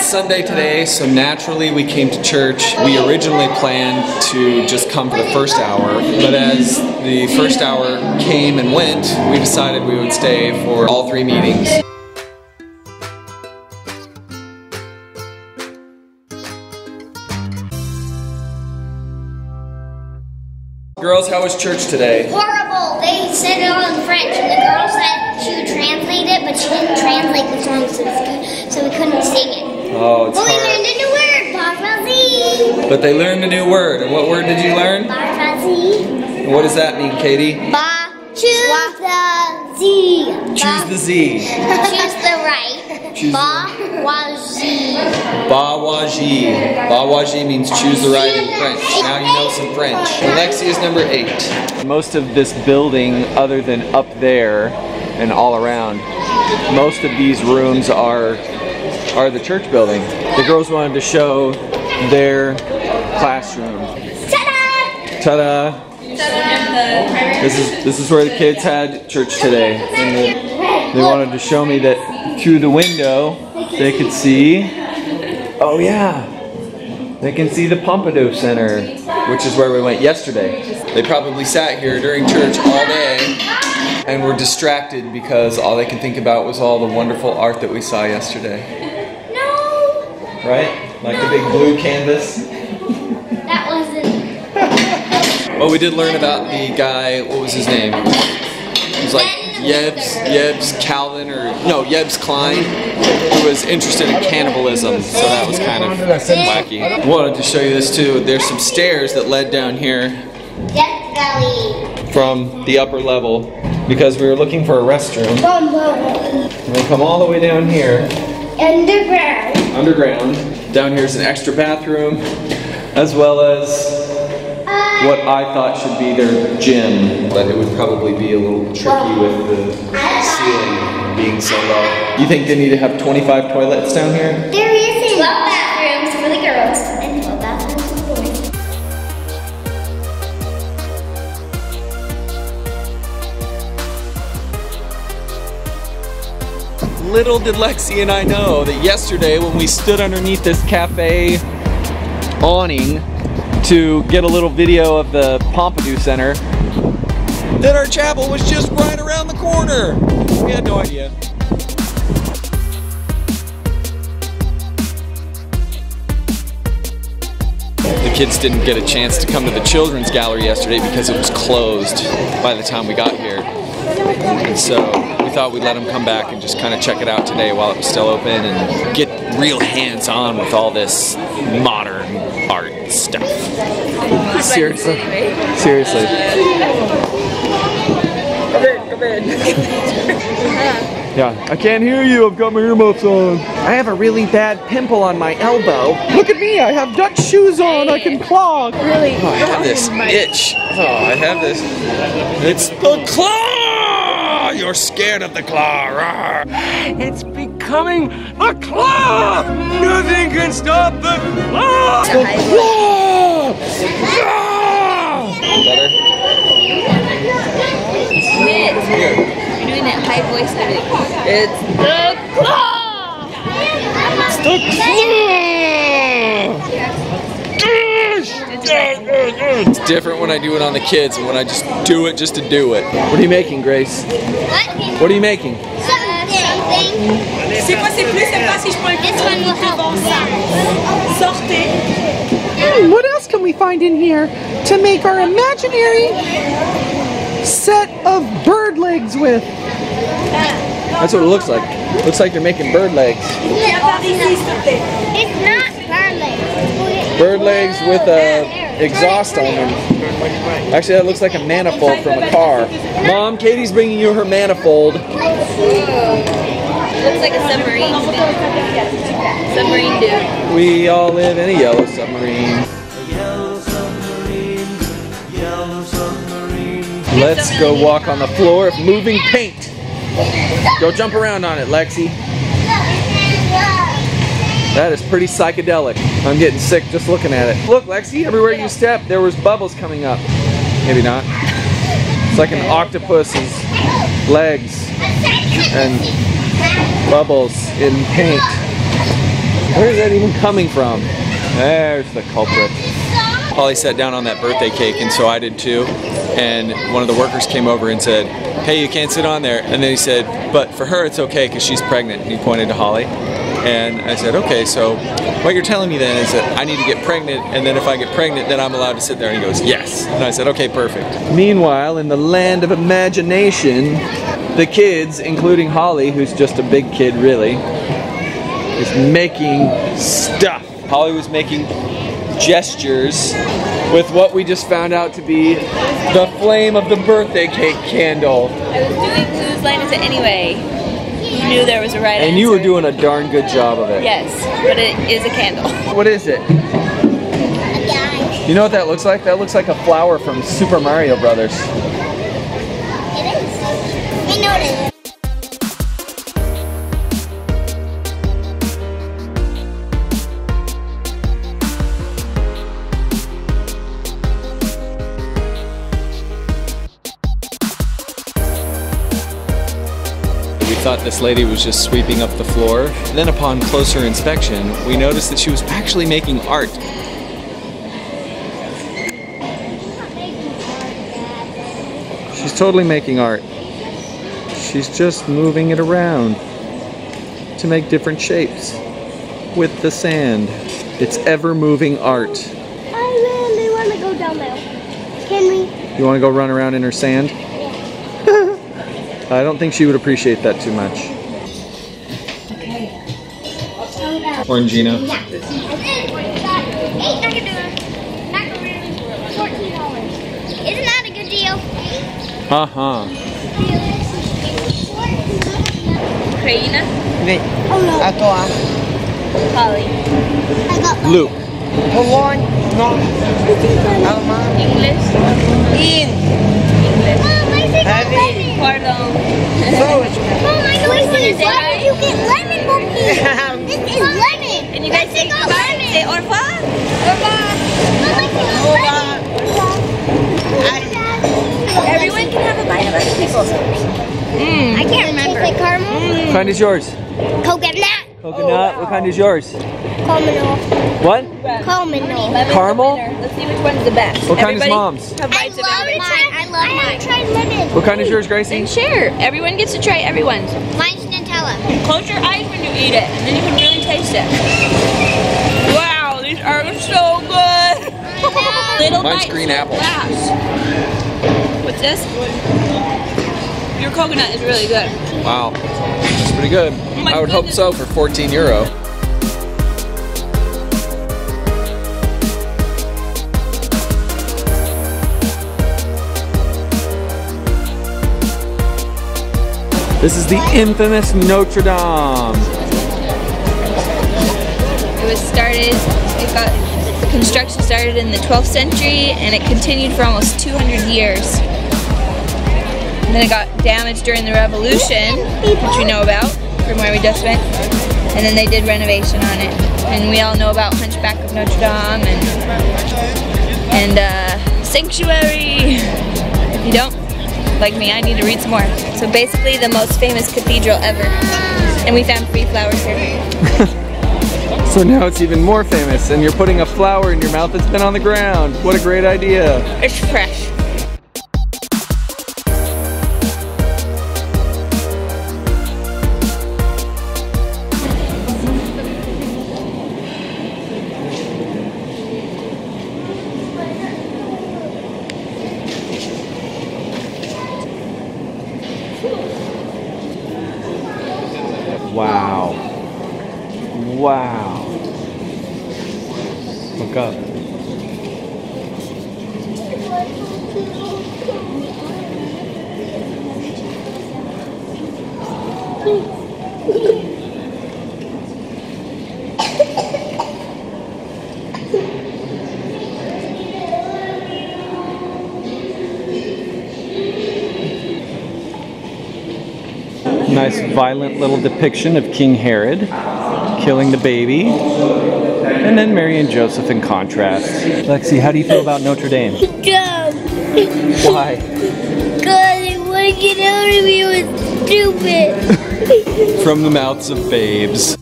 It's Sunday today, so naturally we came to church. We originally planned to just come for the first hour, but as the first hour came and went, we decided we would stay for all three meetings. Girls, how was church today? Horrible! They said it all in French, and the girl said she would translate it, but she didn't translate the song, so we couldn't sing it. Oh, it's hard. But we learned a new word, Barberettez. But they learned a new word, and what word did you learn? Barberettez. And what does that mean, Katie? Choose the Z. Choose the Z. Choose the right. Ba-wa-ji. Ba-wa-ji. Ba-wa-ji means choose the right in French. Now you know some French. Alexi is number 8. Most of this building, other than up there and all around, most of these rooms are the church building. The girls wanted to show their classroom. Ta-da! Ta-da! This is where the kids had church today. And they wanted to show me that through the window they could see, oh yeah, they can see the Pompidou Center, which is where we went yesterday. They probably sat here during church all day and were distracted because all they could think about was all the wonderful art that we saw yesterday. No! Right? Like the big blue canvas. That wasn't... Well, we did learn about the guy, what was his name? It was like Yebs Klein, who was interested in cannibalism, so that was kind of wacky. I wanted to show you this too. There's some stairs that led down here from the upper level because we were looking for a restroom. And we come all the way down here. Underground. Down here is an extra bathroom, as well as what I thought should be their gym, but it would probably be a little tricky with the ceiling being so low. You think they need to have 25 toilets down here? There isn't. 12 bathrooms for the girls and 12 bathrooms for the boys. Little did Lexi and I know that yesterday when we stood underneath this cafe awning to get a little video of the Pompidou Center, that our chapel was just right around the corner. We had no idea. The kids didn't get a chance to come to the children's gallery yesterday because it was closed by the time we got here. And so we thought we'd let them come back and just kind of check it out today while it was still open and get real hands-on with all this modern art stuff. Seriously. Seriously. Come in. Yeah, I can't hear you. I've got my earmuffs on. I have a really bad pimple on my elbow. Look at me. I have Dutch shoes on. I can clog. Really? Oh, I have this itch. Oh, I have this. It's the claw. You're scared of the claw. Rawr. It's becoming a claw. Nothing can stop the claw. The claw. Better? You're doing that high voice of it. It's the claw! It's the claw! It's different when I do it on the kids and when I just do it just to do it. What are you making, Grace? What? What are you making? Something. C'est quoi, c'est plus sympa si je prends le This one will help. Sortez. What else can we find in here to make our imaginary set of bird legs with? That's what it looks like. Looks like they're making bird legs. It's not bird legs. Bird legs with a exhaust on them. Actually, that looks like a manifold from a car. Mom, Katie's bringing you her manifold. Looks like a submarine. Submarine dude. We all live in a yellow submarine. Let's go walk on the floor of moving paint. Go jump around on it, Lexi. That is pretty psychedelic. I'm getting sick just looking at it. Look, Lexi, everywhere you step, there was bubbles coming up. Maybe not. It's like an octopus's legs and bubbles in paint. Where is that even coming from? There's the culprit. Holly sat down on that birthday cake, and so I did too. And one of the workers came over and said, "Hey, you can't sit on there." And then he said, "But for her, it's okay because she's pregnant." And he pointed to Holly. And I said, "Okay, so what you're telling me then is that I need to get pregnant, and then if I get pregnant, then I'm allowed to sit there." And he goes, "Yes." And I said, "Okay, perfect." Meanwhile, in the land of imagination, the kids, including Holly, who's just a big kid really, is making stuff. Holly was making gestures with what we just found out to be the flame of the birthday cake candle. I was doing whose line is it anyway? You knew there was a right answer. And you were doing a darn good job of it. Yes, but it is a candle. What is it? You know what that looks like? That looks like a flower from Super Mario Brothers. It is. I know it is. We thought this lady was just sweeping up the floor. And then upon closer inspection, we noticed that she was actually making art. She's totally making art. She's just moving it around to make different shapes with the sand. It's ever-moving art. I really want to go down there. Can we? You want to go run around in her sand? I don't think she would appreciate that too much. Orangina. Yeah. Hey, I can do it. Macaroni, $14. Isn't that a good deal? Uh-huh. Kraina? Oh no. Holly. I got one. Luke. English? English. Mom, I said lemon. Pardon. Mom, I know why did you get lemon, Monkey? This is lemon. And you guys say goodbye? Say au revoir? Everyone can have a bite of other people's. I can't remember. Like caramel? What kind is yours? Coconut. Coconut. What kind is yours? Caramel. What? Caramel. Caramel? Let's see which one's the best. What kind is Everybody mom's? have bites of everything. I love mine. I haven't tried lemon. What kind is yours, Gracie? Then share. Everyone gets to try everyone's. Mine's Nutella. Close your eyes when you eat it, and then you can really taste it. Wow, these are so good. Little Mine's bites green so apple. fast. What's this? Your coconut is really good. Wow. It's pretty good. my I would hope goodness. so for 14 euro. This is the infamous Notre Dame. It was started, the construction started in the 12th century and it continued for almost 200 years. And then it got damaged during the Revolution, which we know about from where we just went. And then they did renovation on it. And we all know about Hunchback of Notre Dame and Sanctuary. If you don't, like me, I need to read some more. So basically the most famous cathedral ever. And we found free flowers here. So now it's even more famous, and you're putting a flower in your mouth that's been on the ground. What a great idea. It's fresh. Wow. Wow. Look up. Nice violent little depiction of King Herod killing the baby. And then Mary and Joseph in contrast. Lexi, how do you feel about Notre Dame? Dumb. Why? Because it wouldn't get out of me. It was stupid. From the mouths of babes.